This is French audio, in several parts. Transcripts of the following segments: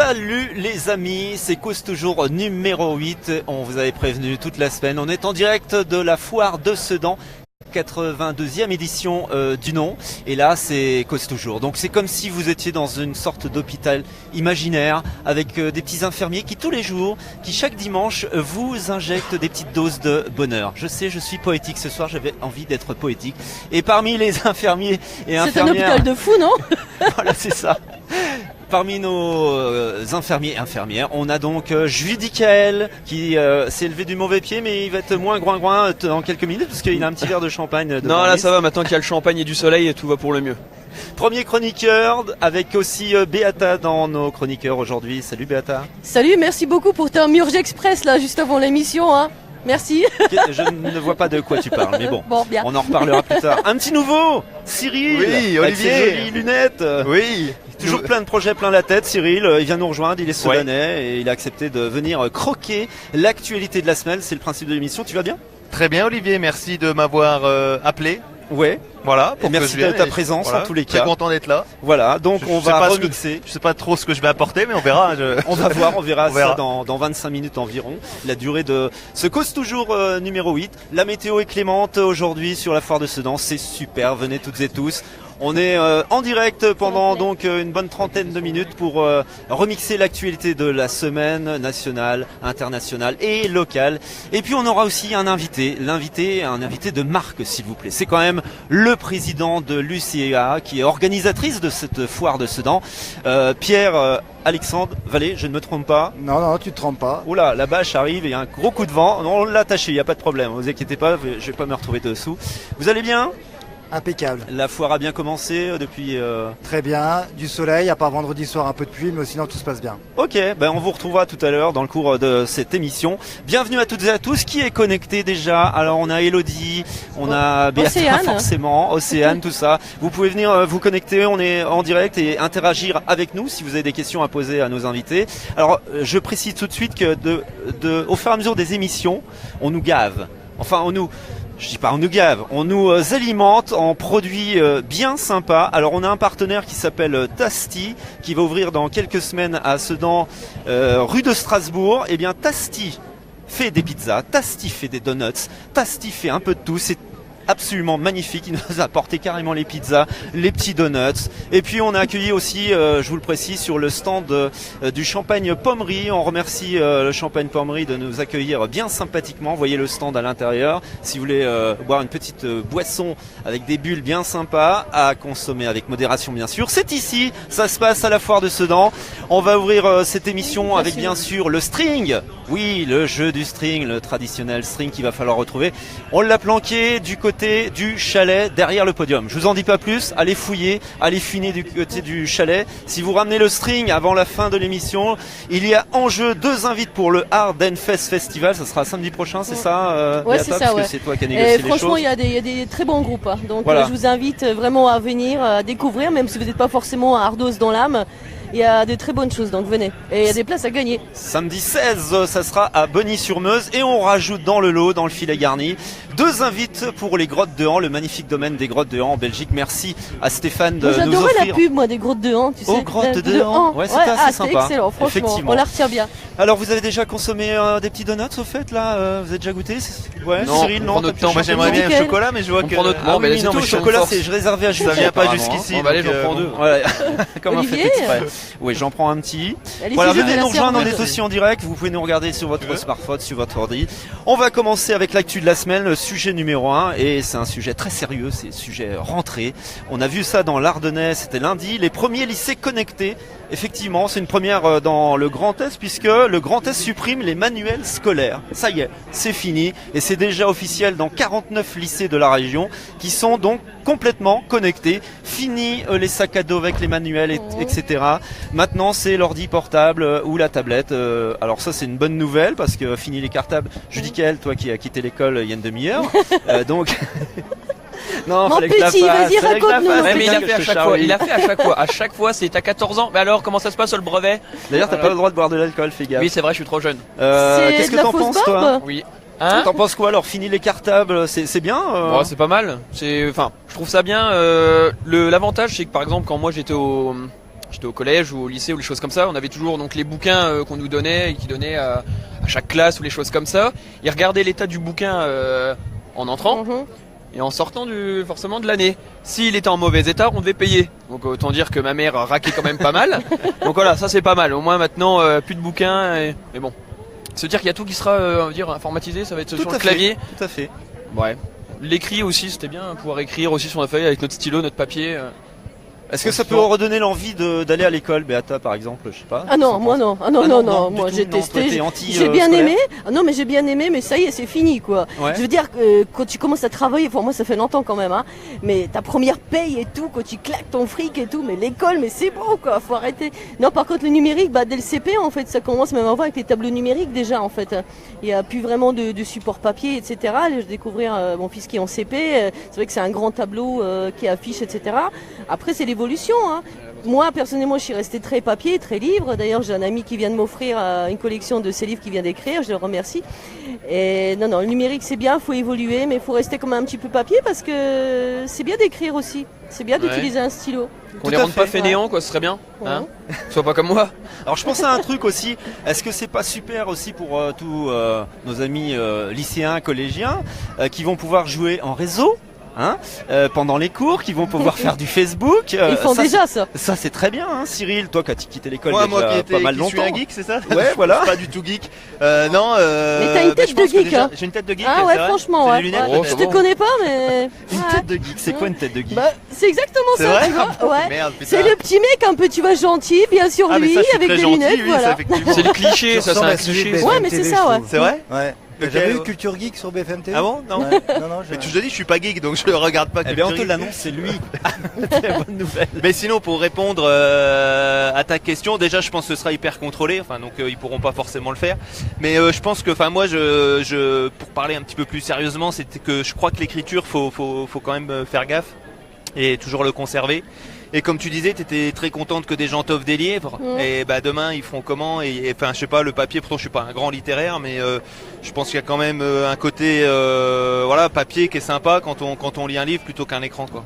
Salut les amis, c'est Cause Toujours numéro 8. On vous avait prévenu toute la semaine. On est en direct de la foire de Sedan, 82e édition du nom. Et là, c'est Cause Toujours. Donc c'est comme si vous étiez dans une sorte d'hôpital imaginaire avec des petits infirmiers qui tous les jours, qui chaque dimanche vous injectent des petites doses de bonheur. Je sais, je suis poétique ce soir, j'avais envie d'être poétique. Et parmi les infirmiers et infirmières... C'est un hôpital de fous, non? Voilà, c'est ça. Parmi nos infirmiers et infirmières, on a donc Judicaël qui s'est levé du mauvais pied, mais il va être moins groin dans quelques minutes parce qu'il a un petit verre de champagne. Non, là ça va, maintenant qu'il y a le champagne et du soleil, tout va pour le mieux. Premier chroniqueur, avec aussi Béata dans nos chroniqueurs aujourd'hui. Salut Béata. Salut, merci beaucoup pour ta Murge Express là, juste avant l'émission. Hein. Merci. Je ne vois pas de quoi tu parles, mais bon, bien. On en reparlera plus tard. Un petit nouveau, Cyril. Oui, avec ses Olivier. jolies lunettes. Oui. Toujours plein de projets, plein la tête, Cyril. Il vient nous rejoindre, il est soudanais et il a accepté de venir croquer l'actualité de la semaine. C'est le principe de l'émission. Tu vas bien? Très bien, Olivier. Merci de m'avoir appelé. Ouais. Voilà. Et merci de ta présence en tous les cas. Très content d'être là. Voilà. Donc on va remixer. Je sais pas trop ce que je vais apporter, mais on verra. On va voir, on verra ça dans 25 minutes environ. La durée de ce Cause Toujours numéro 8. La météo est clémente aujourd'hui sur la foire de Sedan. C'est super. Venez toutes et tous. On est en direct pendant donc une bonne trentaine de minutes pour remixer l'actualité de la semaine nationale, internationale et locale. Et puis on aura aussi un invité, un invité de marque s'il vous plaît. C'est quand même le président de l'UCA qui est organisatrice de cette foire de Sedan, Pierre Alexandre Vallée, je ne me trompe pas. Non, tu te trompes pas. Oula, la bâche arrive, il y a un gros coup de vent. Non, on l'a attaché, il n'y a pas de problème, ne vous inquiétez pas, je vais pas me retrouver dessous. Vous allez bien ? Impeccable. La foire a bien commencé depuis... Très bien, du soleil, à part vendredi soir un peu de pluie, mais sinon tout se passe bien. Ok, on vous retrouvera tout à l'heure dans le cours de cette émission. Bienvenue à toutes et à tous. Qui est connecté déjà? Alors on a Elodie, on a Béata forcément, Océane, tout ça. Vous pouvez venir vous connecter, on est en direct et interagir avec nous si vous avez des questions à poser à nos invités. Alors je précise tout de suite que au fur et à mesure des émissions, on nous gave. Enfin je dis pas on nous gave, on nous alimente en produits bien sympas. Alors on a un partenaire qui s'appelle Tasty qui va ouvrir dans quelques semaines à Sedan, rue de Strasbourg. Et bien Tasty fait des pizzas, Tasty fait des donuts, Tasty fait un peu de tout. C'est absolument magnifique, il nous a apporté carrément les pizzas, les petits donuts. Et puis on a accueilli aussi, je vous le précise, sur le stand du Champagne Pommery. On remercie le Champagne Pommery de nous accueillir bien sympathiquement. Vous voyez le stand à l'intérieur. Si vous voulez boire une petite boisson avec des bulles bien sympas, à consommer avec modération bien sûr, c'est ici, ça se passe à la foire de Sedan. On va ouvrir cette émission avec bien sûr le string. Oui, le jeu du string, le traditionnel string qu'il va falloir retrouver. On l'a planqué du côté du chalet derrière le podium. Je vous en dis pas plus, allez fouiller, allez finer du côté du chalet. Si vous ramenez le string avant la fin de l'émission, il y a en jeu 2 invites pour le Ardennes Fest Festival. Ça sera samedi prochain, c'est ça Ouais, c'est ça, parce que c'est toi qui as négocié les choses. Franchement, il y a des très bons groupes. Hein. Donc voilà. je vous invite vraiment à venir, à découvrir, même si vous n'êtes pas forcément ardos dans l'âme. Il y a de très bonnes choses, donc venez. Et il y a des places à gagner. Samedi 16, ça sera à Bonny-sur-Meuse. Et on rajoute dans le lot, dans le filet garni, 2 invites pour les Grottes de Han, le magnifique domaine des Grottes de Han en Belgique. Merci à Stéphane de nous offrir. J'adorais la pub, moi, des Grottes de Han, tu sais. Oh, Grottes de Han. Ouais, c'était assez sympa. Excellent, franchement. On la retient bien. Alors, vous avez déjà consommé des petits donuts au fait, là vous avez déjà goûté? Ouais, non, Cyril, non. Moi, j'aimerais bien un chocolat, mais je vois que... Ah oui, non, mais le chocolat, c'est réservé à Jules. Ça vient pas jusqu'ici. Allez, j'en prends 2. Voilà. Comme un fait Olivier exprès. Oui, j'en prends un petit. Voilà, venez nous rejoindre, on est aussi en direct. Vous pouvez nous regarder sur votre smartphone, sur votre ordi. On va commencer avec l'actu de la semaine, le sujet numéro 1. Et c'est un sujet très sérieux, c'est le sujet rentrée. On a vu ça dans l'Ardennais, c'était lundi. Les premiers lycées connectés. Effectivement, c'est une première dans le Grand Est puisque le Grand Est supprime les manuels scolaires. Ça y est, c'est fini et c'est déjà officiel dans 49 lycées de la région qui sont donc complètement connectés. Fini les sacs à dos avec les manuels, etc. Maintenant, c'est l'ordi portable ou la tablette. Alors ça, c'est une bonne nouvelle parce que fini les cartables. Judicaël, toi qui as quitté l'école il y a une demi-heure, donc... Non, mon petit, vas-y, raconte-nous. Mais il a fait à chaque fois. Il a fait à chaque fois. À chaque fois, c'est à 14 ans. Mais alors, comment ça se passe sur le brevet? D'ailleurs, t'as pas le droit de boire de l'alcool, fais gaffe. Oui, c'est vrai, je suis trop jeune. Qu'est-ce que t'en penses, toi? Oui. T'en penses quoi alors? Fini les cartables, c'est bien Bon, c'est pas mal. Je trouve ça bien. L'avantage, c'est que par exemple, quand moi j'étais j'étais au collège ou au lycée ou les choses comme ça, on avait toujours donc les bouquins qu'on nous donnait et qui donnaient à chaque classe ou les choses comme ça. Ils regardaient l'état du bouquin en entrant et en sortant forcément de l'année. S'il était en mauvais état, on devait payer. Donc autant dire que ma mère raquait quand même pas mal. Donc voilà, ça c'est pas mal. Au moins maintenant plus de bouquins mais bon. Se dire qu'il y a tout qui sera on va dire informatisé, ça va être sur le clavier. Tout à fait. Ouais. L'écrit aussi, c'était bien, pouvoir écrire aussi sur la feuille avec notre stylo, notre papier. Est-ce que ça peut redonner l'envie d'aller à l'école, Béata, par exemple, je sais pas. Ah non, moi non. Ah non, moi j'ai testé. J'ai bien aimé. Ah non, mais j'ai bien aimé, mais ça y est, c'est fini, quoi. Ouais. Je veux dire, quand tu commences à travailler, pour moi ça fait longtemps quand même, hein. Mais ta première paye et tout, quand tu claques ton fric et tout, mais l'école, mais c'est bon, quoi. Faut arrêter. Non, par contre, le numérique, dès le CP, en fait, ça commence même avant avec les tableaux numériques déjà, en fait. Il n'y a plus vraiment de support papier, etc. Je vais découvrir mon fils qui est en CP. C'est vrai que c'est un grand tableau qui affiche, etc. Après, c'est l'évolution. Hein. Moi, personnellement, je suis restée très papier, très livre. D'ailleurs, j'ai un ami qui vient de m'offrir une collection de ses livres qu'il vient d'écrire. Je le remercie. Et non, le numérique, c'est bien, il faut évoluer, mais il faut rester quand même un petit peu papier parce que c'est bien d'écrire aussi. C'est bien d'utiliser un stylo. Qu'on les rende pas fainéants, quoi, ce serait bien. Hein Sois pas comme moi. Alors, je pense à un truc aussi. Est-ce que c'est pas super aussi pour tous nos amis lycéens, collégiens, qui vont pouvoir jouer en réseau? Pendant les cours, qui vont pouvoir faire du Facebook. Ils font déjà ça. Ça c'est très bien, hein, Cyril. Toi, quand tu quittais l'école, moi qui pas mal longtemps. Je suis un geek, c'est ça? Ouais, voilà. Pas du tout geek. Non. Mais t'as une tête de geek, hein. J'ai une tête de geek. Ah ouais, franchement, ouais. Lunettes, je te connais pas, mais. Une tête de geek. C'est quoi une tête de geek? C'est exactement ça. Vrai, tu vois, ouais. Merde, c'est le petit mec un peu, tu vois, gentil, bien sur lui, avec des lunettes, voilà. C'est le cliché, ça, c'est un cliché. Ouais, mais c'est ça, ouais. C'est vrai? Ouais. J'avais vu Culture Geek sur BFM TV. Ah bon? Non. Non, Mais tu te dis, je suis pas geek, donc je regarde pas. Eh bien, on te l'annonce, c'est lui. Très bonne nouvelle. Mais sinon, pour répondre à ta question, déjà, je pense que ce sera hyper contrôlé. Enfin, donc ils pourront pas forcément le faire. Mais je pense que, enfin, moi, pour parler un petit peu plus sérieusement, c'était que je crois que l'écriture, faut quand même faire gaffe et toujours le conserver. Et comme tu disais, t'étais très contente que des gens t'offrent des livres. Et demain, ils feront comment? Et enfin, je sais pas, le papier. Pourtant, je suis pas un grand littéraire, mais je pense qu'il y a quand même un côté, papier qui est sympa quand on lit un livre plutôt qu'un écran, quoi.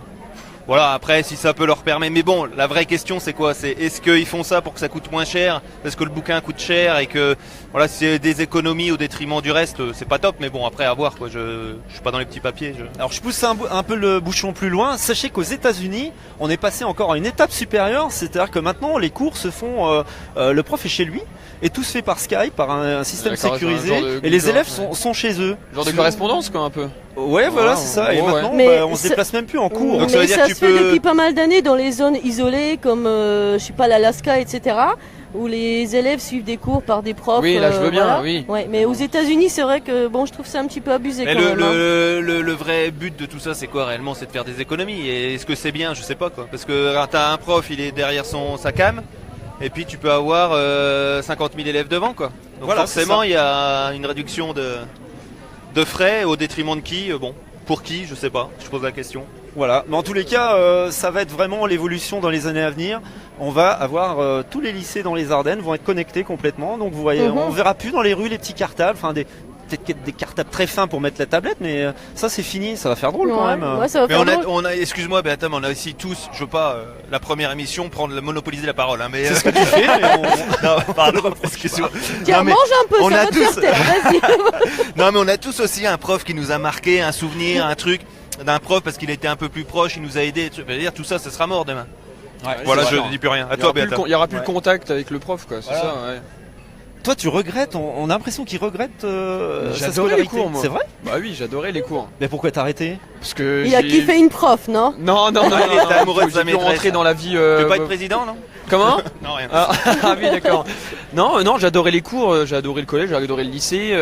Voilà, après, si ça peut leur permettre. Mais bon, la vraie question, c'est quoi? C'est est-ce qu'ils font ça pour que ça coûte moins cher? Parce que le bouquin coûte cher et que, voilà, si c'est des économies au détriment du reste, c'est pas top. Mais bon, après, à voir, quoi. Je suis pas dans les petits papiers. Alors, je pousse un peu le bouchon plus loin. Sachez qu'aux États-Unis, on est passé encore à une étape supérieure. C'est-à-dire que maintenant, les cours se font, le prof est chez lui. Et tout se fait par Skype, par un système sécurisé, et les élèves sont chez eux. Genre de correspondance, quoi, un peu. Ouais, voilà, c'est ça. Et maintenant, on se déplace même plus en cours. Donc ça veut dire que tu peux... depuis pas mal d'années dans les zones isolées, comme je sais pas l'Alaska, etc., où les élèves suivent des cours par des profs. Oui, là je veux bien, oui. Ouais, mais aux États-Unis, c'est vrai que je trouve ça un petit peu abusé. Mais quand même, le vrai but de tout ça, c'est quoi réellement? C'est de faire des économies. Et est-ce que c'est bien? Je sais pas, quoi. Parce que t'as un prof, il est derrière sa cam. Et puis tu peux avoir 50 000 élèves devant, quoi. Donc voilà, forcément il y a une réduction de frais au détriment de qui? Bon, pour qui? Je sais pas, je pose la question. Voilà, mais en tous les cas, ça va être vraiment l'évolution dans les années à venir. On va avoir tous les lycées dans les Ardennes vont être connectés complètement. Donc vous voyez, on verra plus dans les rues les petits cartables, enfin peut-être des cartables très fins pour mettre la tablette, mais ça c'est fini, ça va faire drôle quand même. Ouais, ça va faire drôle. On a excuse-moi Béata, mais on a aussi tous, je veux pas la première émission monopoliser la parole, hein, mais c'est ce que tu fais. Non, pardon, excuse-moi. Tiens, mange un peu, on ça a va te faire taire, vas-y. Non, mais on a tous aussi un prof qui nous a marqué, un souvenir, un truc d'un prof parce qu'il était un peu plus proche, il nous a aidés. Je veux dire, tout ça, ça sera mort demain. Ouais, voilà, je ne dis plus rien. À toi, Béata. Il y aura plus le contact avec le prof, quoi. C'est ça. Ouais. Toi, tu regrettes, on a l'impression qu'il regrette sa J'adorais les cours, moi. C'est vrai? Bah oui, j'adorais les cours. Mais pourquoi t'as arrêté? Parce que il a kiffé une prof, non? Non, il était amoureux de sa maîtresse. Rentrer dans la vie. Tu veux pas être président, non? Comment? Non, rien. Ah oui, d'accord. Non, j'adorais les cours, j'ai adoré le collège, j'ai adoré le lycée.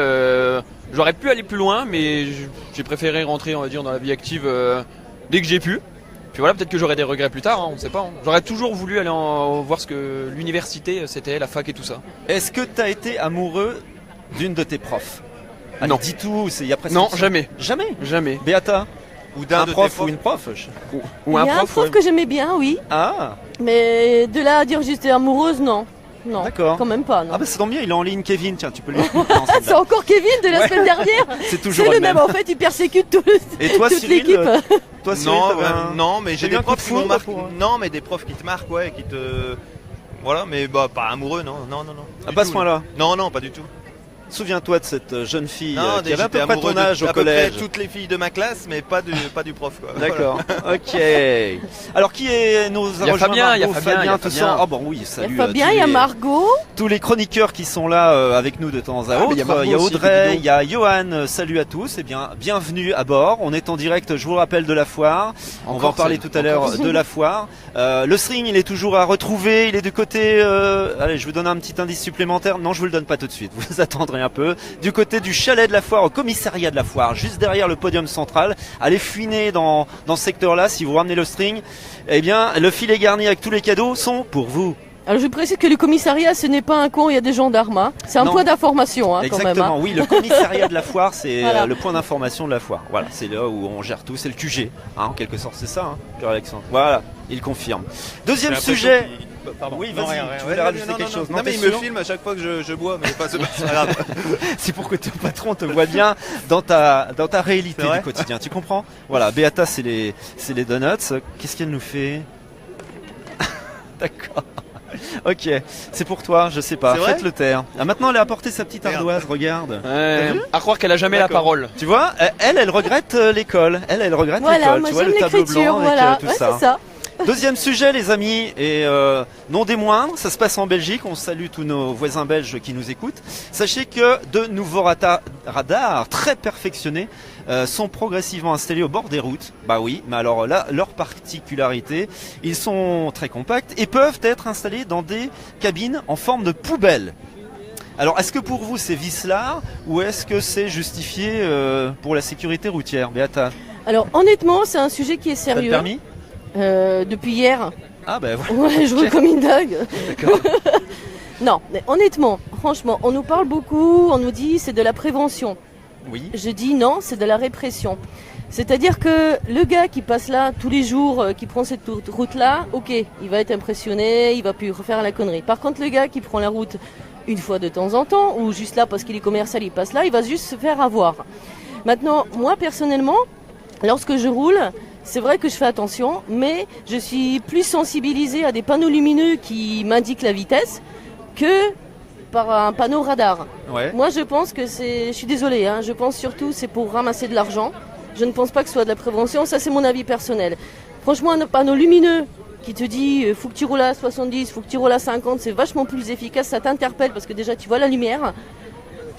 J'aurais pu aller plus loin, mais j'ai préféré rentrer, on va dire, dans la vie active dès que j'ai pu. Puis voilà, peut-être que j'aurai des regrets plus tard, hein, on sait pas. Hein. J'aurais toujours voulu aller voir ce que l'université c'était, la fac et tout ça. Est-ce que t'as été amoureux d'une de tes profs? Allez, non. Dis tout, il y a presque. Non, jamais. Jamais. Béata? Ou d'un prof ou une prof? Ou un prof que j'aimais bien, oui. Ah. Mais de là à dire j'étais amoureuse, non. Non, d'accord. Quand même pas. Non. Ah bah c'est tant bien, il est en ligne, Kevin. Tiens, tu peux lui. C'est encore Kevin de la semaine dernière. C'est toujours le même. En fait, il persécute toute l'équipe. Toi, Cyril, non, mais j'ai des profs qui m'ont marqué. Non, mais des profs qui te marquent, ouais, Voilà, mais bah pas amoureux, non. Ah, pas à ce point-là. Non, pas du tout. Souviens-toi de cette jeune fille qui avait à j'étais peu près amoureux ton âge de au à peu collège. près toutes les filles de ma classe, mais pas du prof, quoi. D'accord. Ok. Alors qui est nos Il y a Fabien, il y a Fabien, tout Fabien. ça. Ah bon oui, salut. Il y a Fabien, il y a Margot. Tous les chroniqueurs qui sont là avec nous de temps à autre. Il y a Margot Il y a aussi, Audrey, il y a Johan. Salut à tous. Et bien, bienvenue à bord. On est en direct, je vous le rappelle, de la foire. On va en parler tout à l'heure de la foire. Le string, il est toujours à retrouver. Il est du côté. Allez, je vous donne un petit indice supplémentaire. Non, je vous le donne pas tout de suite. Vous attendrez un peu. Du côté du chalet de la foire, au commissariat de la foire, juste derrière le podium central. Allez fouiner dans ce secteur-là. Si vous ramenez le string, eh bien, le filet garni avec tous les cadeaux sont pour vous. Alors je précise que le commissariat, ce n'est pas un coin où il y a des gendarmes. Hein. C'est un point d'information quand même. Exactement, oui, le commissariat de la foire, c'est voilà. le point d'information de la foire. Voilà, c'est là où on gère tout, c'est le QG, en quelque sorte, c'est ça, Pierre-Alexandre. Voilà, il confirme. Deuxième sujet. Pardon. Oui, vas-y, rien. tu voulais rajouter quelque chose. Non, mais il me filme à chaque fois que je bois, mais c'est pas grave. C'est pour que ton patron te voit bien dans ta réalité du quotidien, tu comprends? Voilà, Beata, c'est les donuts. Qu'est-ce qu'elle nous fait? D'accord. Ok, c'est pour toi, je sais pas, faites le taire. Ah, maintenant elle a apporté sa petite ardoise, regarde. À croire qu'elle a jamais la parole. Tu vois, elle regrette l'école. Elle regrette l'école. Moi tu vois j'aime le tableau blanc avec tout ça. C'est ça. Deuxième sujet les amis, et non des moindres, ça se passe en Belgique, on salue tous nos voisins belges qui nous écoutent. Sachez que de nouveaux radars très perfectionnés sont progressivement installés au bord des routes. Bah oui, mais alors là, leur particularité, ils sont très compacts et peuvent être installés dans des cabines en forme de poubelle. Alors est-ce que pour vous c'est vicelard ou est-ce que c'est justifié pour la sécurité routière, Beata? Alors honnêtement, c'est un sujet qui est sérieux. T'as le permis? Depuis hier. Ah ben voilà. Ouais, je roule comme une dingue. D'accord. Non, mais honnêtement, franchement, on nous parle beaucoup, on nous dit c'est de la prévention. Oui. Je dis non, c'est de la répression. C'est-à-dire que le gars qui passe là tous les jours, qui prend cette route-là, ok, il va être impressionné, il va plus refaire la connerie. Par contre, le gars qui prend la route une fois de temps en temps, ou juste là parce qu'il est commercial, il passe là, il va juste se faire avoir. Maintenant, moi personnellement, lorsque je roule, c'est vrai que je fais attention, mais je suis plus sensibilisée à des panneaux lumineux qui m'indiquent la vitesse que par un panneau radar. Ouais. Moi, je pense que je suis désolée, je pense surtout c'est pour ramasser de l'argent. Je ne pense pas que ce soit de la prévention, ça c'est mon avis personnel. Franchement, un panneau lumineux qui te dit faut que tu roules à 70, faut que tu roules à 50, c'est vachement plus efficace, ça t'interpelle parce que déjà tu vois la lumière,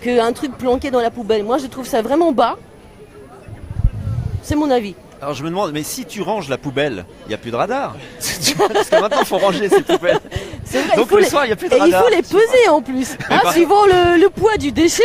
qu'un truc planqué dans la poubelle. Moi, je trouve ça vraiment bas. C'est mon avis. Alors je me demande, mais si tu ranges la poubelle, il n'y a plus de radar. Parce que maintenant il faut ranger ces poubelles. C'est vrai, donc le soir il n'y a plus de radar. Et il faut les peser en plus. Suivant le poids du déchet,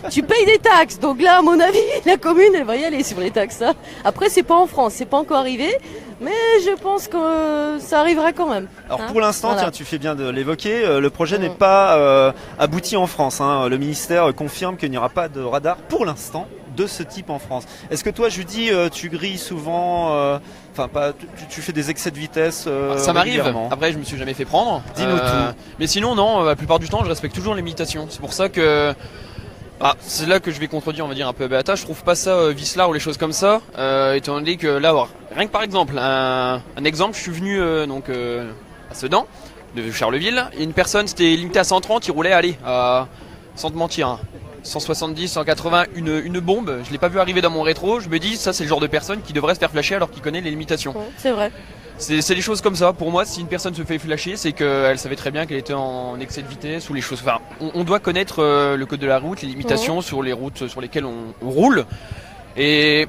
tu payes des taxes. Donc là, à mon avis, la commune elle va y aller sur les taxes. Hein. Après, c'est pas en France, c'est pas encore arrivé. Mais je pense que ça arrivera quand même. Alors pour l'instant, tiens, tu fais bien de l'évoquer, le projet n'est pas abouti en France. Le ministère confirme qu'il n'y aura pas de radar pour l'instant de ce type en France. Est-ce que toi, Judy, tu grilles souvent, tu fais des excès de vitesse ça m'arrive. Après, je me suis jamais fait prendre. Dis-nous tout. Mais sinon, non, la plupart du temps, je respecte toujours les limitations. C'est pour ça que c'est là que je vais contredire, on va dire, un peu Beata. Je trouve pas ça vicelard ou les choses comme ça, étant donné que là, rien que par exemple, un exemple, je suis venu à Sedan, de Charleville, et une personne, c'était limité à 130, il roulait, sans te mentir, 170, 180, une bombe, je l'ai pas vu arriver dans mon rétro, je me dis, ça c'est le genre de personne qui devrait se faire flasher alors qu'il connaît les limitations. Ouais, c'est vrai. C'est des choses comme ça. Pour moi, si une personne se fait flasher, c'est qu'elle savait très bien qu'elle était en excès de vitesse ou les choses. Enfin, on doit connaître le code de la route, les limitations sur les routes sur lesquelles on roule. Et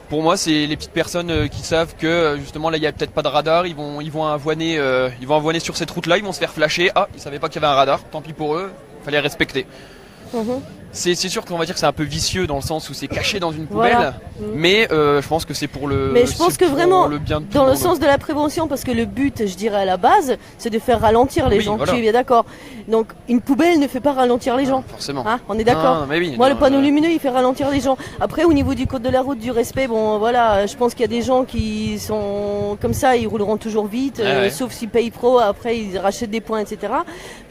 pour moi, c'est les petites personnes qui savent que justement là, il y a peut-être pas de radar. Ils vont avoiner sur cette route-là. Ils vont se faire flasher. Ah, ils savaient pas qu'il y avait un radar. Tant pis pour eux. Fallait respecter. C'est sûr qu'on va dire que c'est un peu vicieux dans le sens où c'est caché dans une poubelle, voilà. Mais je pense que c'est pour le. Mais je pense que vraiment, le bien de dans le sens de la prévention, parce que le but, je dirais à la base, c'est de faire ralentir les gens. Voilà. Tu es bien d'accord. Donc une poubelle ne fait pas ralentir les gens. Forcément. On est d'accord. Moi, le panneau lumineux, il fait ralentir les gens. Après, au niveau du code de la route, du respect, bon, voilà, je pense qu'il y a des gens qui sont comme ça, ils rouleront toujours vite, sauf s'ils payent pro. Après, ils rachètent des points, etc.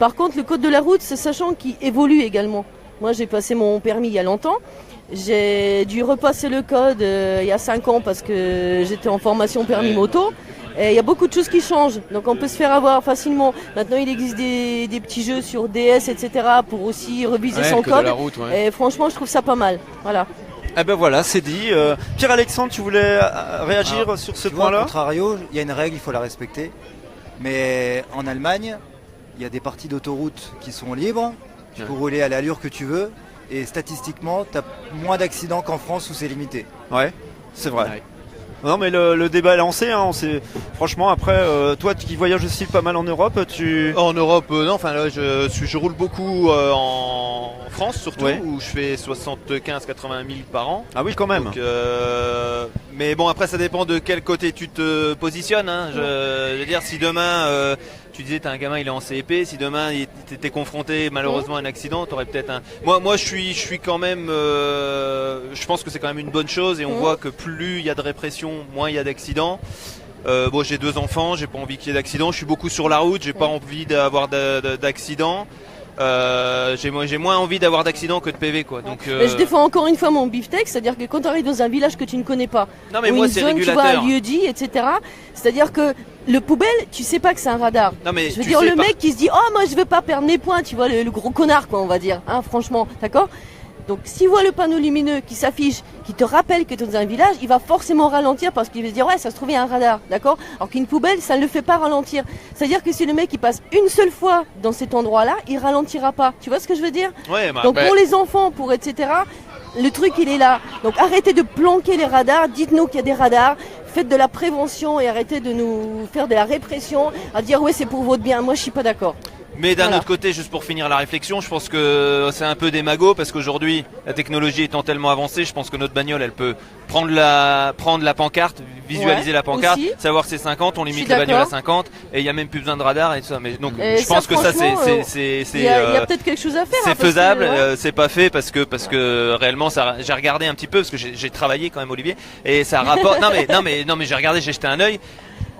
Par contre, le code de la route, c'est sachant qu'il évolue également. Moi, j'ai passé mon permis il y a longtemps. J'ai dû repasser le code il y a 5 ans parce que j'étais en formation permis moto. Il y a beaucoup de choses qui changent, donc on peut se faire avoir facilement. Maintenant, il existe des petits jeux sur DS, etc. pour aussi reviser son code. Et franchement, je trouve ça pas mal. Voilà. Eh ben voilà, c'est dit. Pierre-Alexandre, tu voulais réagir sur ce point-là ? Au contrario, il y a une règle, il faut la respecter. Mais en Allemagne, il y a des parties d'autoroute qui sont libres. Tu peux rouler à l'allure que tu veux. Et statistiquement, tu as moins d'accidents qu'en France où c'est limité. Ouais, c'est vrai. Ouais. Non mais le débat est lancé, hein. Franchement après, toi qui voyages aussi pas mal en Europe, En Europe, non, enfin là je roule beaucoup en France surtout, où je fais 75-80 000 par an. Ah oui quand même. Donc, mais bon après ça dépend de quel côté tu te positionnes, hein. Je veux dire si demain... tu disais t'as un gamin il est en CEP, si demain t'étais confronté malheureusement à un accident, t'aurais peut-être un... Moi je suis quand même... je pense que c'est quand même une bonne chose et on voit que plus il y a de répression, moins il y a d'accidents. Bon j'ai 2 enfants, j'ai pas envie qu'il y ait d'accidents, je suis beaucoup sur la route, j'ai pas envie d'avoir d'accidents. J'ai moins envie d'avoir d'accidents que de PV quoi. Donc, je défends encore une fois mon beefsteak, c'est-à-dire que quand tu arrives dans un village que tu ne connais pas, non, mais moi, une zone, tu vois un lieu dit, etc. C'est-à-dire que le poubelle, tu sais pas que c'est un radar. Non, mais je veux dire le mec qui se dit oh moi je veux pas perdre mes points, tu vois le gros connard quoi on va dire, hein, franchement, d'accord. Donc s'il voit le panneau lumineux qui s'affiche, qui te rappelle que tu es dans un village, il va forcément ralentir parce qu'il va se dire ouais ça se trouve il y a un radar, d'accord. Alors qu'une poubelle ça ne le fait pas ralentir. C'est-à-dire que si le mec il passe une seule fois dans cet endroit-là, il ralentira pas. Tu vois ce que je veux dire? Donc pour les enfants, pour etc. Le truc il est là. Donc arrêtez de planquer les radars, dites-nous qu'il y a des radars. Faites de la prévention et arrêtez de nous faire de la répression à dire ouais c'est pour votre bien. Moi je suis pas d'accord. Mais d'un autre côté, juste pour finir la réflexion, je pense que c'est un peu démago parce qu'aujourd'hui, la technologie étant tellement avancée, je pense que notre bagnole, elle peut prendre la pancarte, visualiser la pancarte, aussi. Savoir que c'est 50, on limite la bagnole à 50 et il n'y a même plus besoin de radar et tout ça. Mais donc, je pense que ça, il y a peut-être quelque chose à faire. C'est faisable, c'est pas fait parce que réellement, j'ai regardé un petit peu parce que j'ai travaillé quand même, Olivier, et ça rapporte. non mais j'ai regardé, j'ai jeté un œil.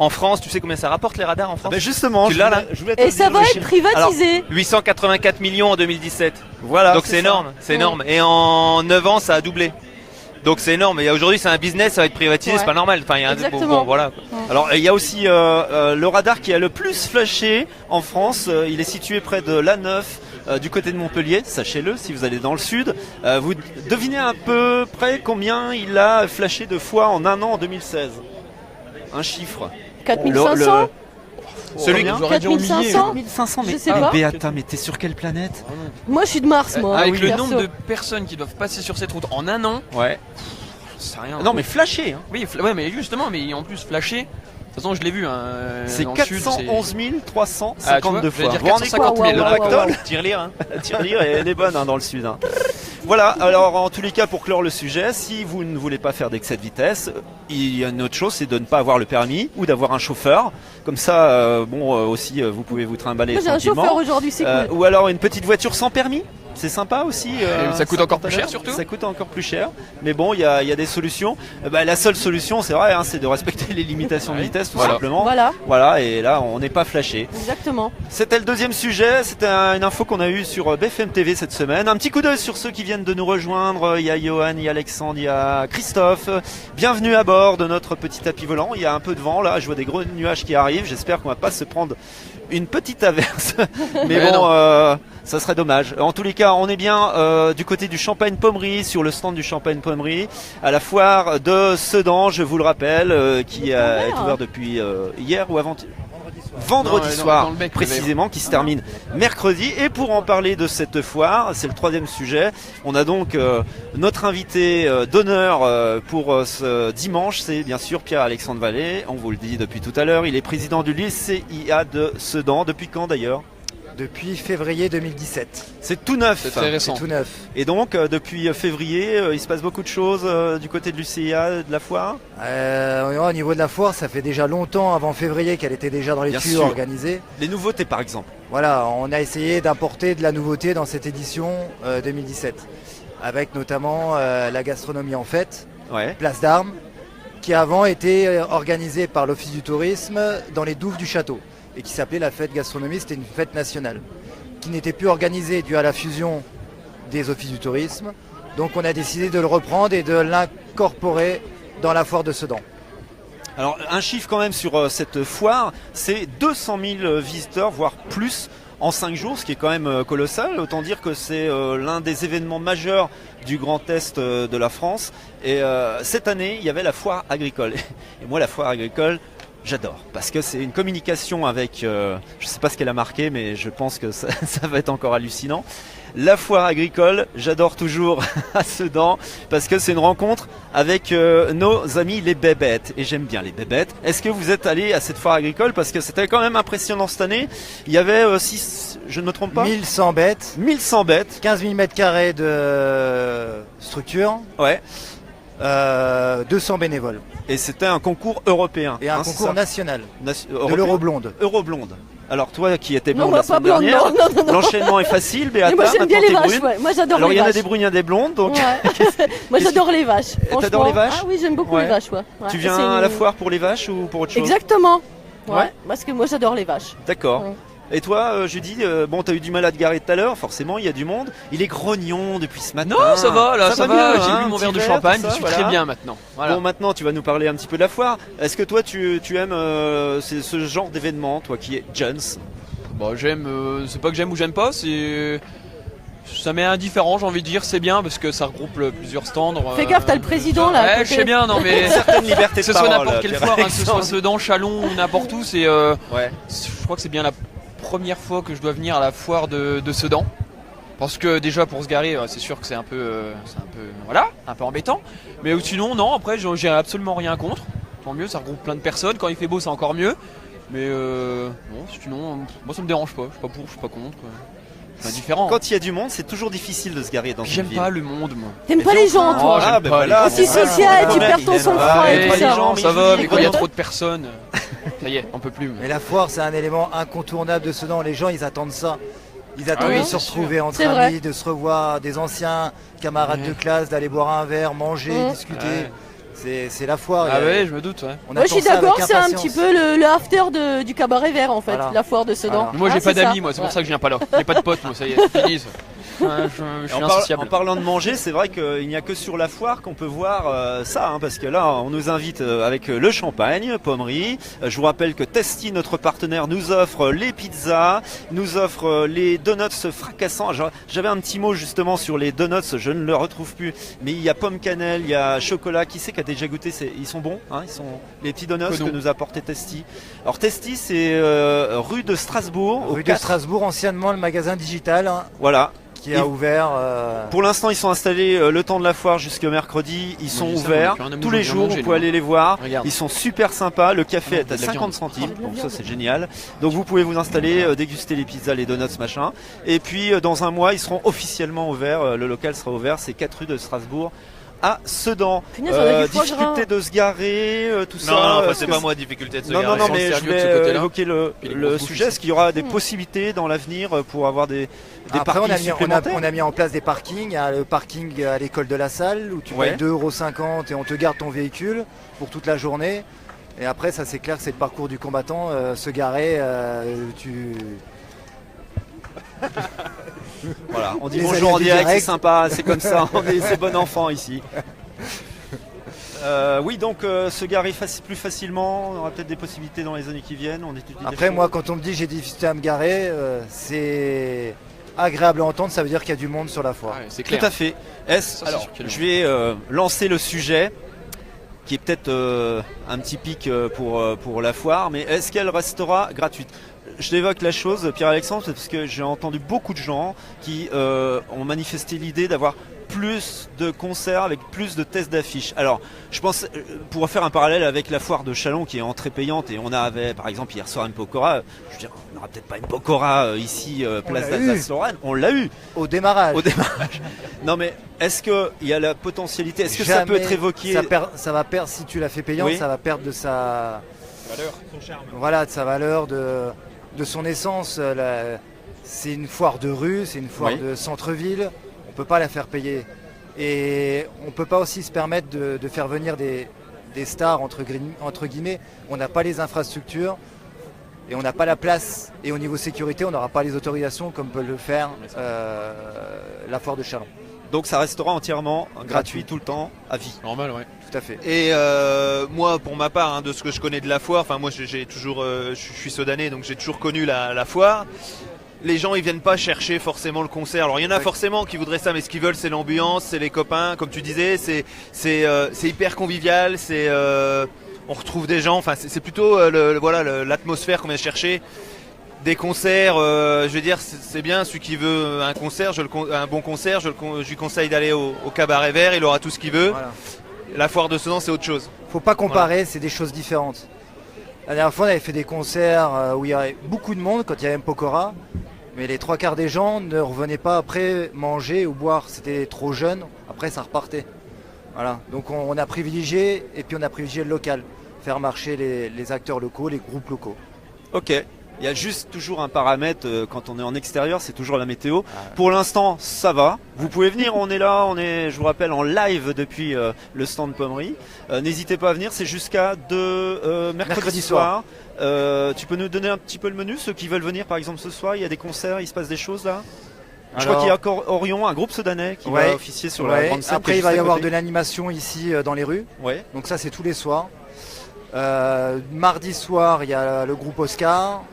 En France, tu sais combien ça rapporte les radars en France? Justement, et ça va être privatisé. Alors, 884 millions en 2017. Voilà. Donc c'est énorme, c'est énorme. Et en 9 ans, ça a doublé. Donc c'est énorme. Et aujourd'hui, c'est un business, ça va être privatisé, c'est pas normal. Enfin, il y a bon, voilà. Alors il y a aussi le radar qui a le plus flashé en France. Il est situé près de l'A9. Du côté de Montpellier, sachez-le, si vous allez dans le sud, vous devinez à peu près combien il a flashé de fois en un an en 2016. Un chiffre. 4500 Celui que j'aurais dit au millier. 4500, mais je sais pas. Béata, mais t'es sur quelle planète? Moi je suis de Mars, moi. Avec le nombre de personnes qui doivent passer sur cette route en un an. Ouais. C'est rien. Non mais flashé. Hein. Oui, mais justement, mais en plus flashé. De toute façon, je l'ai vu. Hein, c'est 411 352 fois. Vous dire 450 000. Le pactole. Tirelire, elle est bonne dans le sud. Hein. Voilà, alors en tous les cas pour clore le sujet, si vous ne voulez pas faire d'excès de vitesse, il y a une autre chose, c'est de ne pas avoir le permis ou d'avoir un chauffeur. Comme ça, aussi vous pouvez vous trimballer. Moi j'ai un chauffeur aujourd'hui, c'est cool. Ou alors une petite voiture sans permis. C'est sympa aussi. Ça coûte encore plus cher surtout. Ça coûte encore plus cher. Mais bon, il y a des solutions. La seule solution, c'est vrai, hein, c'est de respecter les limitations de vitesse tout simplement. Voilà, et là, on n'est pas flashé. Exactement. C'était le deuxième sujet. C'était une info qu'on a eue sur BFM TV cette semaine. Un petit coup d'œil sur ceux qui viennent de nous rejoindre. Il y a Johan, il y a Alexandre, il y a Christophe. Bienvenue à bord de notre petit tapis volant. Il y a un peu de vent là. Je vois des gros nuages qui arrivent. J'espère qu'on va pas se prendre une petite averse. Mais bon, ça serait dommage. En tous les cas, on est bien du côté du Champagne Pommery, sur le stand du Champagne Pommery, à la foire de Sedan, je vous le rappelle, qui est ouvert depuis hier ou avant-hier. Vendredi soir, précisément, qui se termine mercredi. Et pour en parler de cette foire, c'est le troisième sujet. On a donc notre invité d'honneur pour ce dimanche, c'est bien sûr Pierre-Alexandre Vallée. On vous le dit depuis tout à l'heure, il est président du lycéia de Sedan. Depuis quand d'ailleurs ? Depuis février 2017. C'est tout neuf. C'est très récent. C'est tout neuf. Et donc, depuis février, il se passe beaucoup de choses du côté de l'UCIA, de la foire Au niveau de la foire, ça fait déjà longtemps avant février qu'elle était déjà dans les tuyaux organisée. Les nouveautés par exemple. Voilà, on a essayé d'apporter de la nouveauté dans cette édition 2017. Avec notamment la gastronomie en fête, Place d'Armes, qui avant était organisée par l'Office du tourisme dans les douves du château. Et qui s'appelait la fête gastronomie, c'était une fête nationale, qui n'était plus organisée due à la fusion des offices du tourisme. Donc on a décidé de le reprendre et de l'incorporer dans la foire de Sedan. Alors un chiffre quand même sur cette foire, c'est 200 000 visiteurs, voire plus, en 5 jours, ce qui est quand même colossal. Autant dire que c'est l'un des événements majeurs du Grand Est de la France. Et cette année, il y avait la foire agricole. Et moi, la foire agricole, j'adore, parce que c'est une communication avec, je ne sais pas ce qu'elle a marqué, mais je pense que ça va être encore hallucinant. La foire agricole, j'adore toujours à Sedan, parce que c'est une rencontre avec nos amis les bébêtes, et j'aime bien les bébêtes. Est-ce que vous êtes allé à cette foire agricole? Parce que c'était quand même impressionnant cette année. Il y avait 6, je ne me trompe pas, 1100 bêtes. 1100 bêtes. 15 000 m² de structure. Ouais. 200 bénévoles. Et c'était un concours européen. Et un concours national. De l'Euroblonde. Euroblonde. Alors toi qui étais blonde non, la semaine dernière, l'enchaînement est facile, Béata. Moi j'aime bien les vaches, ouais. Moi j'adore les vaches. Alors il y en a des brunes, il y a des blondes, donc. Ouais. Moi j'adore les vaches. T'adores les vaches? Ah oui, j'aime beaucoup les vaches, ouais. Tu viens à la foire pour les vaches ou pour autre chose? Exactement. Ouais. Parce que moi j'adore les vaches. D'accord. Ouais. Et toi, Judy, bon, t'as eu du mal à te garer tout à l'heure, forcément, il y a du monde. Il est grognon depuis ce matin. Non, ça va, là, ça va. J'ai bu mon verre de champagne, je suis très bien maintenant. Voilà. Bon, maintenant, tu vas nous parler un petit peu de la foire. Est-ce que toi, tu aimes ce genre d'événement, toi qui es Jones? Bah, j'aime, c'est pas que j'aime ou j'aime pas, c'est. Ça m'est indifférent, j'ai envie de dire, c'est bien parce que ça regroupe plusieurs stands. Fais gaffe, t'as le président là. Ouais, je sais bien, non mais. Une certaine liberté de parole. Que ce soit n'importe quelle foire, que ce soit Sedan, Chalon ou n'importe où, c'est. Ouais. Je crois que c'est bien la première fois que je dois venir à la foire de Sedan. Parce que déjà pour se garer, c'est sûr que c'est un peu embêtant. Mais sinon, non, après, j'ai absolument rien contre. Tant mieux, ça regroupe plein de personnes. Quand il fait beau, c'est encore mieux. Mais bon, sinon, moi ça me dérange pas. Je suis pas pour, je suis pas contre. C'est indifférent. Quand il y a du monde, c'est toujours difficile de se garer dans une ville. J'aime pas le monde, moi. T'aimes pas les gens, toi? Ah, ben voilà. Quand tu es social, tu perds ton sang-froid et tout ça. Ça va, mais quand il y a trop de personnes, ça y est, on peut plus. Mais la foire, c'est un élément incontournable de Sedan. Les gens, ils attendent ça. Ils attendent de se retrouver entre amis, de se revoir, des anciens camarades de classe, d'aller boire un verre, manger, discuter. C'est la foire. Ah ouais, je me doute. Ouais. Moi je suis d'accord, c'est un petit peu le after du cabaret vert en fait, la foire de Sedan. Moi j'ai pas d'amis, moi c'est pour ça que je viens pas là. J'ai pas de potes, moi ça y est, c'est fini ça. Je suis insociable. En parlant de manger, c'est vrai qu'il n'y a que sur la foire qu'on peut voir ça, hein, parce que là on nous invite avec le champagne, pommerie. Je vous rappelle que Tasty, notre partenaire, nous offre les pizzas, nous offre les donuts fracassants. J'avais un petit mot justement sur les donuts, je ne le retrouve plus, mais il y a pomme cannelle, il y a chocolat. Qui c'est qui a déjà goûté? Ils sont bons, hein, ils sont les petits donuts que nous a apporté Tasty. Alors Tasty, c'est rue de Strasbourg. Rue de Strasbourg, anciennement le magasin digital. Hein. Voilà. Qui a ouvert. Pour l'instant, ils sont installés le temps de la foire jusqu'à mercredi. Ils sont ouverts tous les jours. Vous pouvez aller les voir. Regarde. Ils sont super sympas. Le café est à 50 centimes. Donc ça, c'est génial. Donc vous pouvez vous installer, déguster les pizzas, les donuts, machin. Et puis dans un mois, ils seront officiellement ouverts. Le local sera ouvert. C'est 4 rue de Strasbourg. À Sedan, difficulté de se garer, tout ça. Non, c'est pas moi, difficulté de se garer. Non, mais je vais évoquer le sujet. Est-ce qu'il y aura des possibilités dans l'avenir pour avoir des parkings supplémentaires? On a mis en place des parkings. Il y a le parking à l'école de la salle où tu payes 2,50 € et on te garde ton véhicule pour toute la journée. Et après, ça c'est clair que c'est le parcours du combattant. Se garer, Voilà, on dit bonjour en direct, c'est sympa, c'est comme ça, on est ces bons enfants ici. Oui, donc se garer plus facilement, on aura peut-être des possibilités dans les années qui viennent. Après, moi, quand on me dit j'ai des difficultés à me garer, c'est agréable à entendre, ça veut dire qu'il y a du monde sur la foire. Ouais, c'est clair. Tout à fait. Alors, je vais lancer le sujet qui est peut-être un petit pic pour la foire, mais est-ce qu'elle restera gratuite? Je l'évoque la chose, Pierre-Alexandre, parce que j'ai entendu beaucoup de gens qui ont manifesté l'idée d'avoir plus de concerts avec plus de tests d'affiches. Alors, je pense, pour faire un parallèle avec la foire de Chalon qui est entrée payante, et on avait par exemple hier soir une Pokora, je veux dire, on n'aura peut-être pas une Pokora ici, place d'Alsace-Lorraine, on l'a eu. Au démarrage. Non mais, est-ce qu'il y a la potentialité, est-ce que ça peut être évoqué? Ça va perdre, si tu l'as fait payante, ça va perdre de sa valeur, son charme. Voilà, de sa valeur, de son essence. C'est une foire de rue, c'est une foire de centre-ville. On peut pas la faire payer. Et on peut pas aussi se permettre de faire venir des stars entre guillemets. On n'a pas les infrastructures et on n'a pas la place. Et au niveau sécurité, on n'aura pas les autorisations comme peut le faire la foire de Chalon. Donc ça restera entièrement gratuit tout le temps, à vie. Normal, ouais. Tout à fait. Et moi, pour ma part, de ce que je connais de la foire, enfin moi j'ai toujours, je suis sodanais, donc j'ai toujours connu la foire. Les gens ils viennent pas chercher forcément le concert. Alors il y en a forcément qui voudraient ça, mais ce qu'ils veulent c'est l'ambiance, c'est les copains, comme tu disais, c'est hyper convivial, on retrouve des gens. Enfin c'est plutôt l'atmosphère qu'on vient chercher. Des concerts, je veux dire, c'est bien. Celui qui veut un concert, un bon concert, je lui conseille d'aller au Cabaret Vert. Il aura tout ce qu'il veut. Voilà. La foire de Sedan c'est autre chose. Faut pas comparer, c'est des choses différentes. La dernière fois on avait fait des concerts où il y avait beaucoup de monde quand il y avait M. Pokora. Mais les 3/4 des gens ne revenaient pas après manger ou boire. C'était trop jeune. Après, ça repartait. Voilà. Donc, on a privilégié et puis on a privilégié le local. Faire marcher les acteurs locaux, les groupes locaux. Ok. Il y a juste toujours un paramètre quand on est en extérieur, c'est toujours la météo. Pour l'instant, ça va. Vous pouvez venir, on est là, je vous rappelle, en live depuis le stand Pommery. N'hésitez pas à venir, c'est jusqu'à mercredi soir. Tu peux nous donner un petit peu le menu, ceux qui veulent venir par exemple ce soir, il y a des concerts, il se passe des choses là. Je crois qu'il y a encore Orion, un groupe Sedanais qui va officier sur la grande scène. Après il va y avoir de l'animation ici dans les rues. Donc ça c'est tous les soirs. Mardi soir il y a le groupe Oscar.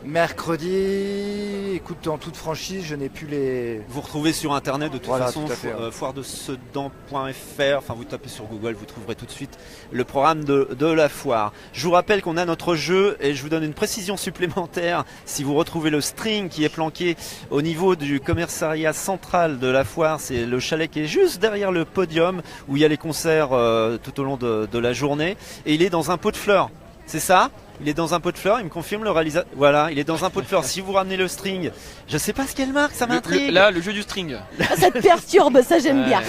Mercredi, écoute, en toute franchise, je n'ai plus les... Vous retrouvez sur internet de toute façon, foiredesedan.fr, enfin vous tapez sur Google, vous trouverez tout de suite le programme de la foire. Je vous rappelle qu'on a notre jeu et je vous donne une précision supplémentaire. Si vous retrouvez le string qui est planqué au niveau du commissariat central de la foire, c'est le chalet qui est juste derrière le podium où il y a les concerts tout au long de la journée et il est dans un pot de fleurs, c'est ça ? Il est dans un pot de fleurs, il me confirme le réalisateur. Voilà, il est dans un pot de fleurs. Si vous ramenez le string, je sais pas ce qu'elle marque, ça m'intrigue. Là, le jeu du string. Ça te perturbe, ça j'aime bien.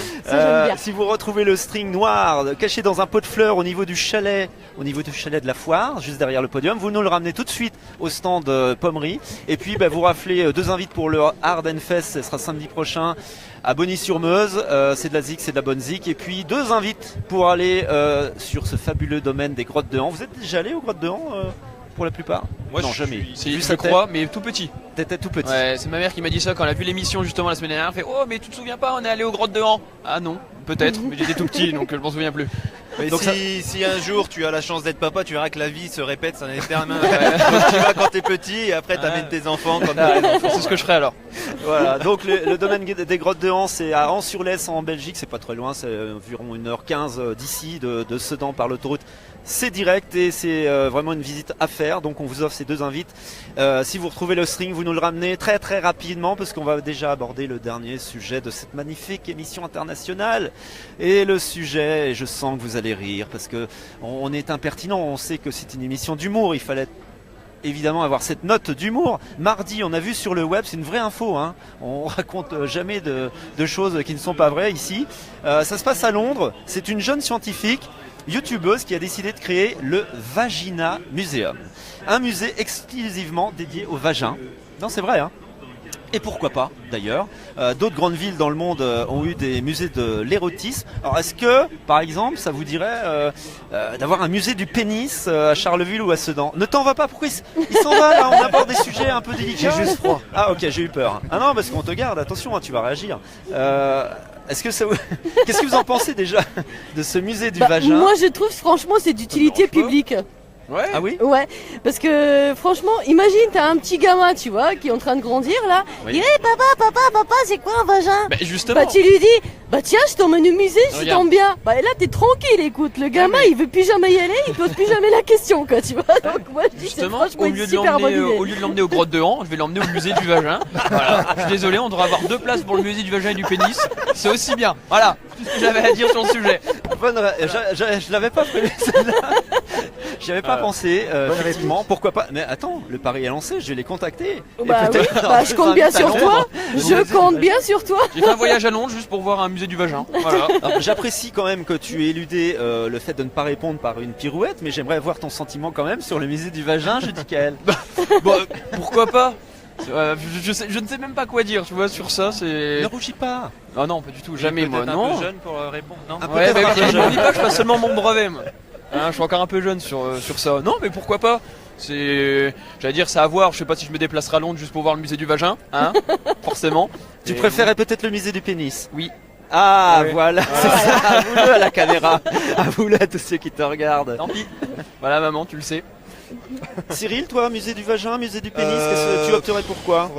Si vous retrouvez le string noir caché dans un pot de fleurs au niveau du chalet de la foire, juste derrière le podium, vous nous le ramenez tout de suite au stand Pommery. Et puis vous raflez 2 invites pour le Ardennes Fest, ce sera samedi prochain à Bonny-sur-Meuse, c'est de la zik, c'est de la bonne zik. Et puis 2 invites pour aller sur ce fabuleux domaine des Grottes de Han. Vous êtes déjà allé aux Grottes de Han pour la plupart? Moi non, jamais. Je crois, mais tout petit. T'étais tout petit. Ouais, c'est ma mère qui m'a dit ça quand elle a vu l'émission justement la semaine dernière. Elle fait « Oh, mais tu te souviens pas, on est allé aux Grottes de Han ?» Ah non, peut-être, mais j'étais tout petit donc je m'en souviens plus. Mais donc si un jour tu as la chance d'être papa, tu verras que la vie se répète, c'est un éternel. Donc tu vas quand t'es petit et après t'amènes tes enfants comme c'est ce que je ferai alors. Voilà, donc le domaine des Grottes de Han, c'est à Ans-sur-Lesse en Belgique, c'est pas très loin, c'est environ 1h15 d'ici, de Sedan par l'autoroute. C'est direct et c'est vraiment une visite à faire, donc on vous offre ces 2 invites. Si vous retrouvez le string, vous nous le ramenez très très rapidement parce qu'on va déjà aborder le dernier sujet de cette magnifique émission internationale. Et le sujet, et je sens que vous allez rire parce que on est impertinent, on sait que c'est une émission d'humour, il fallait évidemment avoir cette note d'humour. Mardi, on a vu sur le web, c'est une vraie info, hein. On raconte jamais de choses qui ne sont pas vraies ici. Ça se passe à Londres, c'est une jeune scientifique youtubeuse qui a décidé de créer le Vagina Museum. Un musée exclusivement dédié au vagin. Non, c'est vrai, hein. Et pourquoi pas, d'ailleurs. D'autres grandes villes dans le monde ont eu des musées de l'érotisme. Alors, est-ce que, par exemple, ça vous dirait d'avoir un musée du pénis à Charleville ou à Sedan? Ne t'en va pas, pourquoi il s'en va là? On aborde des sujets un peu délicats. J'ai juste froid. Ah, ok, j'ai eu peur. Ah non, parce qu'on te garde, attention, hein, tu vas réagir. Est-ce que ça Qu'est-ce que vous en pensez déjà de ce musée du vagin? Moi, je trouve, franchement, c'est d'utilité publique. Ouais. Ah oui? Ouais, parce que franchement, imagine, t'as un petit gamin, tu vois, qui est en train de grandir là. Oui. Il dit, hey, papa, c'est quoi un vagin? Bah justement. Bah tu lui dis, bah tiens, je t'emmène au musée, je t'en bien. Bah et là t'es tranquille, écoute, le gamin il veut plus jamais y aller, il pose plus jamais la question, quoi, tu vois. Donc moi je dis, c'est franchement une super bonne idée. Au lieu de l'emmener aux Grottes de Han, je vais l'emmener au musée du vagin. Voilà. Je suis désolé, on devrait avoir 2 places pour le musée du vagin et du pénis. C'est aussi bien. Voilà, tout ce que j'avais à dire sur le sujet. Je l'avais pas prévu celle-là. J'y avais pas pensé, effectivement, pourquoi pas. Mais attends, le pari est lancé, je vais les contacter. Bah, oui. Bah je compte bien sur toi. Je compte bien sur toi. J'ai fait un voyage à Londres juste pour voir un musée du vagin. Voilà. J'apprécie quand même que tu aies éludé le fait de ne pas répondre par une pirouette, mais j'aimerais voir ton sentiment quand même sur le musée du vagin, je dis Kael. Bon, pourquoi pas? Je ne sais même pas quoi dire, tu vois, sur ça, c'est... Ne rougis pas. Ah non, pas du tout, jamais moi, non. Un peu jeune pour répondre, non? Ouais, bah, je ne dis pas que je fasse seulement mon brevet, moi. Hein, je suis encore un peu jeune sur ça. Non, mais pourquoi pas? J'allais dire, c'est à voir. Je sais pas si je me déplacerai à Londres juste pour voir le musée du vagin, hein, forcément. Tu préférais peut-être le musée du pénis? Oui. Ah, voilà, c'est ça, avoue-le à la caméra. Avoue-le à tous ceux qui te regardent. Tant pis. Voilà, maman, tu le sais. Cyril, toi, musée du vagin, musée du pénis, qu'est-ce que tu opterais pourquoi?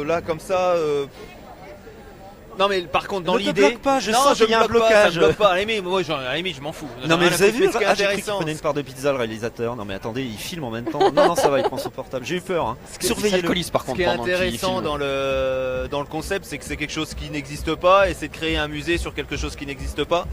Là, comme ça. Non mais par contre dans ne l'idée. Ne bloque pas, je sens qu'il y a un blocage. Ça me bloque pas. À la limite, je m'en fous. Non mais vous avez vu, j'ai cru qu'il prenait une part de pizza le réalisateur. Non mais attendez, il filme en même temps. Non ça va, il prend son portable. J'ai eu peur. Hein. Surveillez-le. Par contre, ce qui est intéressant dans le concept, c'est que c'est quelque chose qui n'existe pas et c'est de créer un musée sur quelque chose qui n'existe pas.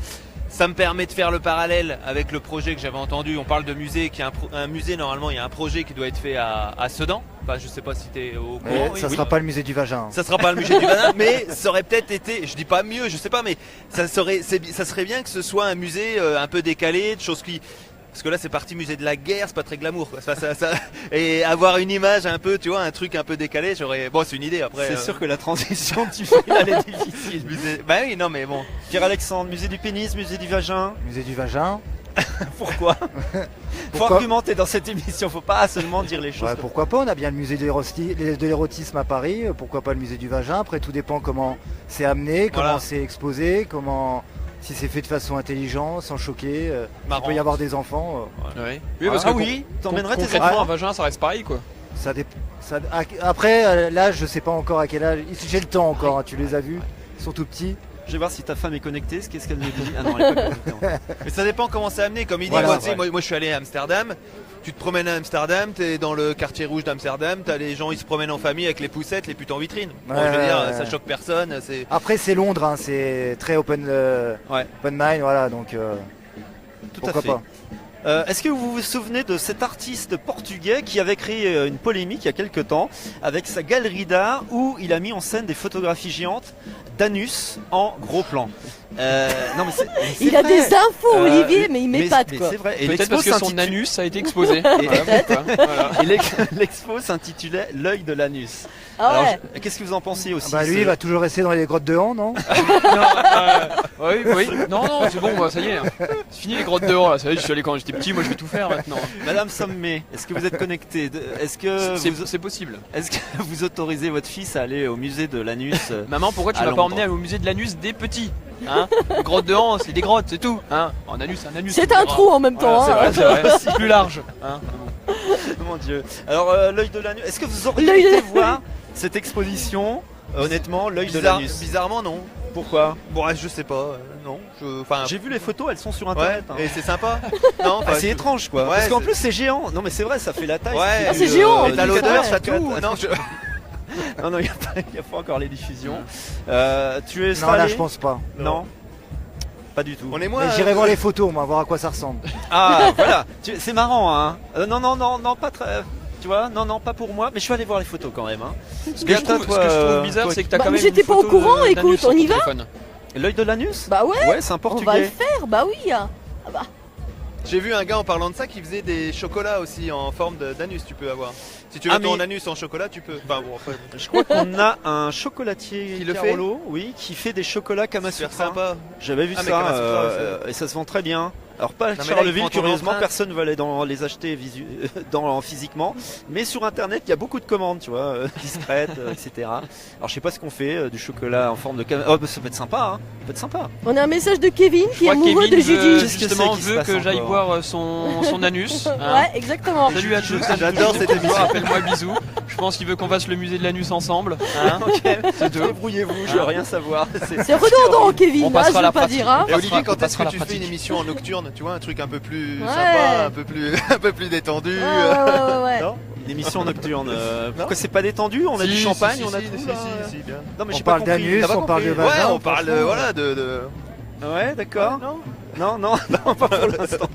Ça me permet de faire le parallèle avec le projet que j'avais entendu. On parle de musée, qui est un musée, normalement, il y a un projet qui doit être fait à Sedan. Enfin, je sais pas si t'es au courant. Ça sera pas le musée du vagin. Ça sera pas le musée du vagin, mais ça aurait peut-être été, je dis pas mieux, je sais pas, mais ça serait bien que ce soit un musée un peu décalé, de choses qui... Parce que là c'est parti musée de la guerre, c'est pas très glamour quoi. Et avoir une image un peu, tu vois, un truc un peu décalé, bon c'est une idée après. C'est sûr que la transition tu fais elle est difficile. Bah oui non mais bon. Pierre-Alexandre, musée du pénis, musée du vagin. Musée du vagin. Pourquoi? Faut argumenter dans cette émission, faut pas seulement dire les choses. Ouais, pourquoi pas, on a bien le musée de l'érotisme à Paris, pourquoi pas le musée du vagin, après tout dépend comment c'est amené, comment c'est exposé, si c'est fait de façon intelligente, sans choquer, il peut y avoir des enfants. Oui, parce que t'emmènerais tes enfants. Un vagin, ça reste pareil quoi. Après, là, je sais pas encore à quel âge. J'ai le temps encore, hein, tu les as vus, ils sont tout petits. Je vais voir si ta femme est connectée, qu'est-ce qu'elle me dit? Ah non, elle est pas connectée. Mais ça dépend comment c'est amené, comme il dit, moi je suis allé à Amsterdam. Tu te promènes à Amsterdam, t'es dans le quartier rouge d'Amsterdam, t'as les gens ils se promènent en famille avec les poussettes, les putes en vitrine. Bon, je veux dire, ça choque personne. Après c'est Londres, hein, c'est très open mind, voilà, donc pourquoi pas. Est-ce que vous vous souvenez de cet artiste portugais qui avait créé une polémique il y a quelques temps avec sa galerie d'art où il a mis en scène des photographies géantes d'anus en gros plan? Non, mais il a des infos, Olivier, mais il m'épate quoi. C'est vrai. Et peut-être parce que son anus a été exposé. Et l'expo s'intitulait L'œil de l'anus. Alors, qu'est-ce que vous en pensez aussi? Lui, il va toujours rester dans les grottes de Han, non? Oui. Non, c'est bon, ça y est. C'est fini les grottes de Han, là. Ça y est, je suis allé quand j'étais petit, moi je vais tout faire maintenant. Madame Sommet, est-ce que vous êtes connectée? C'est possible. Est-ce que vous autorisez votre fils à aller au musée de l'anus? Maman, pourquoi tu m'as pas emmené au musée de l'anus des petits? Hein, les grottes de Han, c'est des grottes, c'est tout. Hein, en anus, un anus. C'est un trou en même temps. Voilà, c'est vrai. C'est plus large. Hein. Mon Dieu. Alors l'œil de l'anus. Est-ce que vous auriez été voir cette exposition? Honnêtement, l'œil de l'anus. Bizarrement non. Pourquoi? Bon, je sais pas. Non. J'ai vu les photos, elles sont sur internet. Et c'est sympa. Non, c'est étrange quoi. Parce qu'en plus c'est géant. Non mais c'est vrai, ça fait la taille. C'est géant. Et t'as l'odeur, ça tout. Non, il n'y a pas encore les diffusions. Tu es Non, là, je pense pas. Non. Pas du tout. J'irai voir les photos, moi, voir à quoi ça ressemble. Ah, voilà. C'est marrant, hein. Non, pas très. Tu vois, non, pas pour moi. Mais je vais aller voir les photos quand même. Hein. Ce que je trouve bizarre, c'est que t'as quand même. J'étais pas au courant, écoute, on y va? L'œil de l'anus? Bah ouais. Ouais, c'est un portugais. On va le faire, bah oui. Ah bah. J'ai vu un gars en parlant de ça qui faisait des chocolats aussi en forme d'anus, tu peux avoir. Si tu veux ton anus en chocolat, tu peux. Enfin, bon, après... Je crois qu'on a un chocolatier qui le Carolo, qui fait des chocolats Kamasutra. Super sympa. J'avais vu ça et ça se vend très bien. Alors pas à Charleville, curieusement, personne ne veut aller les acheter physiquement, mais sur internet il y a beaucoup de commandes, tu vois, discrètes, etc. Alors je sais pas ce qu'on fait, du chocolat en forme de ça peut être sympa, hein. Ça peut être sympa. On a un message de Kevin qui est amoureux de Judy. Justement veut que j'aille voir son anus. Hein. Ouais, exactement. Salut à tous. J'adore cette émission. Appelle-moi bisous. Je pense qu'il veut qu'on fasse le musée de l'anus ensemble. Hein. Ok. Débrouillez-vous, je veux rien savoir. C'est redondant, Kevin. On passera je veux pas dire. Hein. Et Olivier, quand est-ce que tu fais une émission en nocturne? Tu vois, un truc un peu plus sympa, un peu plus détendu. Ouais. Non, une émission nocturne. Pourquoi c'est pas détendu? On a du champagne, on a tout. Si, bien. Non, mais on parle d'anus, on parle de vagin. Ouais, on parle de. Ouais, d'accord. Non, pas pour l'instant.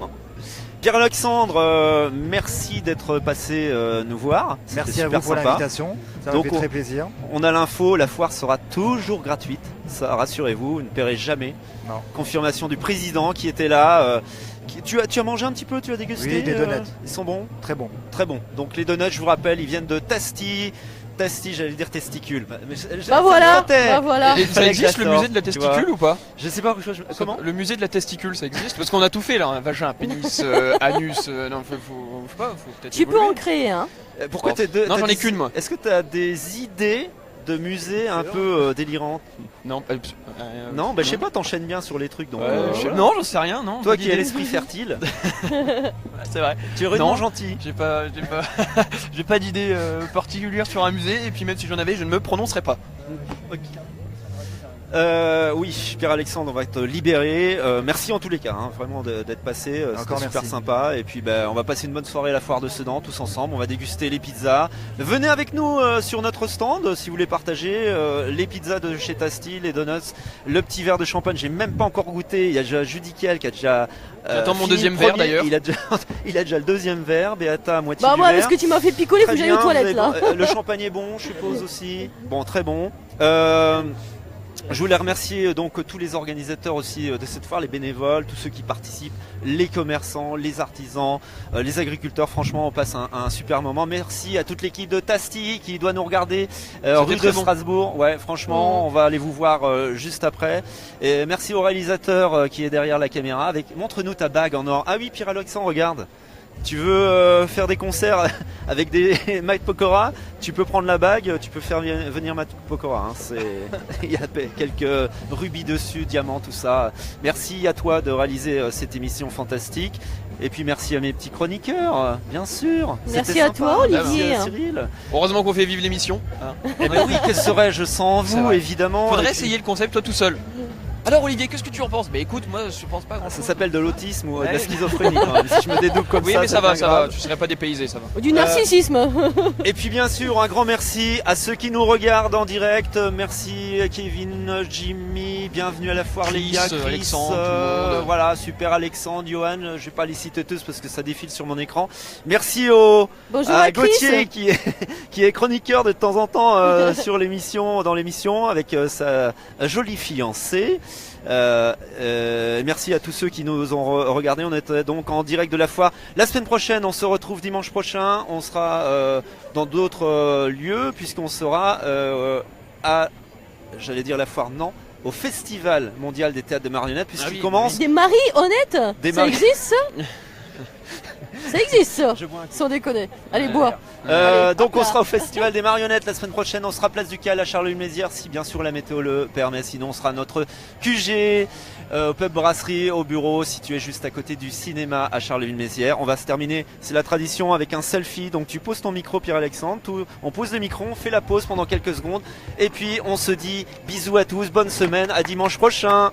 Pierre-Alexandre, merci d'être passé nous voir. Merci à vous pour l'invitation, ça m'a fait très plaisir. On a l'info, la foire sera toujours gratuite, ça rassurez-vous, vous ne paierez jamais. Non. Confirmation du président qui était là. Tu as mangé un petit peu, tu as dégusté? Oui, des donuts. Ils sont bons? Très bons. Très bons. Donc les donuts, je vous rappelle, ils viennent de Tasty, j'allais dire testicule. Bah voilà. Et ça existe le musée de la testicule ou pas? Je sais pas comment. Le musée de la testicule, ça existe? Parce qu'on a tout fait là, un vagin, pénis, anus. Non, faut peut-être. Tu peux en créer, hein? Pourquoi Non, j'en ai qu'une moi. Est-ce que tu as des idées de musée un peu délirante. Non, non, je sais pas, t'enchaînes bien sur les trucs. Donc, non, j'en sais rien, non. Toi qui as l'esprit fertile. C'est vrai. Tu es vraiment gentil. J'ai pas d'idée particulière sur un musée, et puis même si j'en avais, je ne me prononcerai pas. Okay. Oui, Pierre-Alexandre, on va être libéré. Merci en tous les cas, vraiment d'être passé. C'était super sympa. Et puis on va passer une bonne soirée à la foire de Sedan tous ensemble. On va déguster les pizzas. Venez avec nous sur notre stand si vous voulez partager les pizzas de chez Tasty, les donuts, le petit verre de champagne. J'ai même pas encore goûté. Il y a déjà Judikiel qui a déjà. J'attends mon deuxième verre d'ailleurs. Il a déjà le deuxième verre. Béata à moitié. Bah du moi, verre. parce que tu m'as fait picoler, faut que j'aille aux toilettes là. Le champagne est bon, je suppose aussi. Bon, très bon. Je voulais remercier donc tous les organisateurs aussi de cette foire, les bénévoles, tous ceux qui participent, les commerçants, les artisans, les agriculteurs. Franchement, on passe un super moment. Merci à toute l'équipe de Tasty qui doit nous regarder rue de Strasbourg. Ouais, franchement, on va aller vous voir juste après. Et merci au réalisateur qui est derrière la caméra. Montre-nous ta bague en or. Ah oui, Pierre-Alexandre, regarde. Tu veux faire des concerts avec des Matt Pokora, tu peux prendre la bague, tu peux faire venir Matt Pokora. Il y a quelques rubis dessus, diamants, tout ça. Merci à toi de réaliser cette émission fantastique. Et puis merci à mes petits chroniqueurs, bien sûr. Merci à toi, Olivier. Merci à Cyril. Heureusement qu'on fait vivre l'émission. Eh ben oui, que serais-je sans vous, évidemment. Faudrait essayer le concept toi tout seul. Alors Olivier, qu'est-ce que tu en penses? Bah écoute, moi je pense pas grand chose. Ça s'appelle de l'autisme ou de la schizophrénie quand même. Si je me dédouble comme ça. Oui, mais ça va, tu serais pas dépaysé, ça va. Du narcissisme. Et puis bien sûr, un grand merci à ceux qui nous regardent en direct. Merci Kevin, Jimmy, bienvenue à la foire les gars, Chris, Alexandre, voilà, super Alexandre, Johan, je vais pas les citer tous parce que ça défile sur mon écran. Merci à Gauthier qui est chroniqueur de temps en temps sur l'émission, dans l'émission avec sa jolie fiancée. Merci à tous ceux qui nous ont regardé. On est donc en direct de la foire. La semaine prochaine, on se retrouve dimanche prochain. On sera dans d'autres lieux puisqu'on sera j'allais dire la foire, non, au Festival mondial des théâtres de marionnettes puisqu'il commence. Des maris honnêtes, ça existe ça? Ça existe ça, sans déconner. Allez, bois. Donc on sera au Festival des marionnettes la semaine prochaine. On sera place du Cal à Charleville-Mézières si bien sûr la météo le permet. Sinon on sera à notre QG, au pub brasserie, au bureau situé juste à côté du cinéma à Charleville-Mézières. On va se terminer, c'est la tradition, avec un selfie. Donc tu poses ton micro, Pierre-Alexandre, on pose le micro, on fait la pause pendant quelques secondes et puis on se dit bisous à tous, bonne semaine, à dimanche prochain.